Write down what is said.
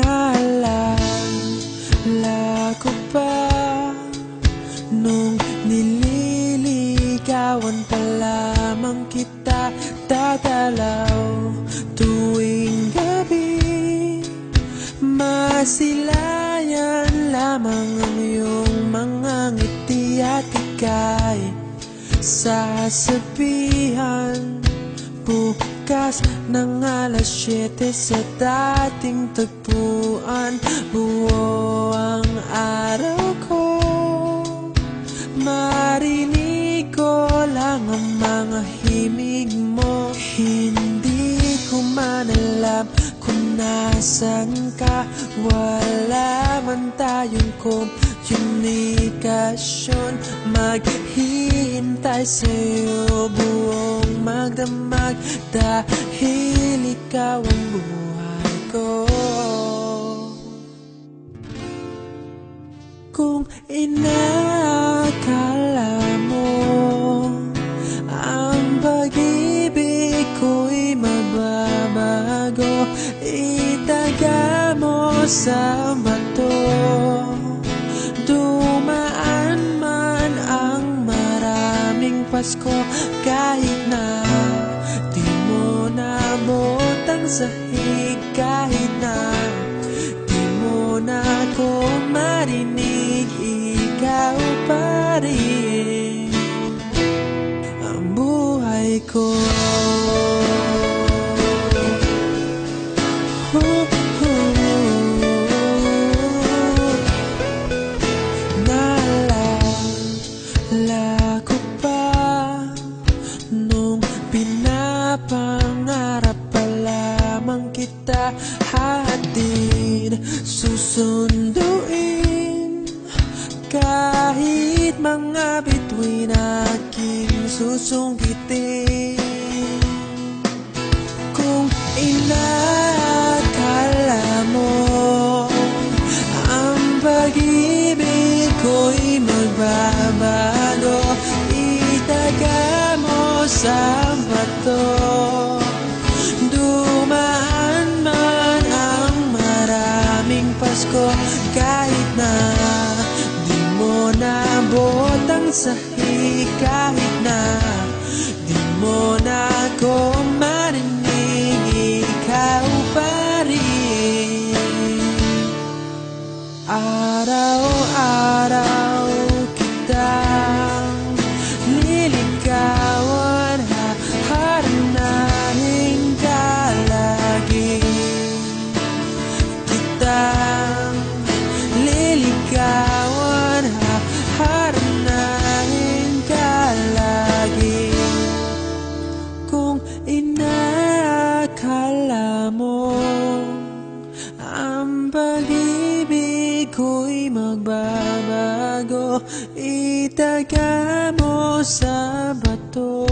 Naalala ko pa nung nililigawan pa lamang kita, dadalaw tuwing gabi. Masilayan lamang ang iyong mga ngiti at ika'y sasabihan bukas ng alas 7 sa dating tagpuan. Buo ang araw ko, marinig ko lang ang mga himig mo. Hindi ko man alam kung nasan ka, wala man tayong komunikasyon. Maghihintay sa'yo buong magdamag dahil ikaw ang buhay ko. Kung inakala mo ang pag-ibig ko'y mababago, itaga mo sa bato. Dumaan man ang maraming Pasko, kahit na di mo naabot ang sahig, kahit na di mo na ako marinig, ikaw pa rin ang buhay ko. Naalala ko pa nung pinapangarap pa lamang kita, hatid susunduin kahit mga bituin aking susungkitin. Kung inakala mo ang pag-ibig ko'y magbabago, itaga mo sa bato. Dumaan man ang maraming Pasko, kahit na di mo naabot ang sahig, kahit na di mo na ako marinig, ikaw pa rin. Araw-araw kitang liligawan, haharanahin ka lagi. Kitang liligawan, haharanahin ka lagi. Kung inakala mo ang pag-ibig ko'y magbabago, itaga mo sa bato.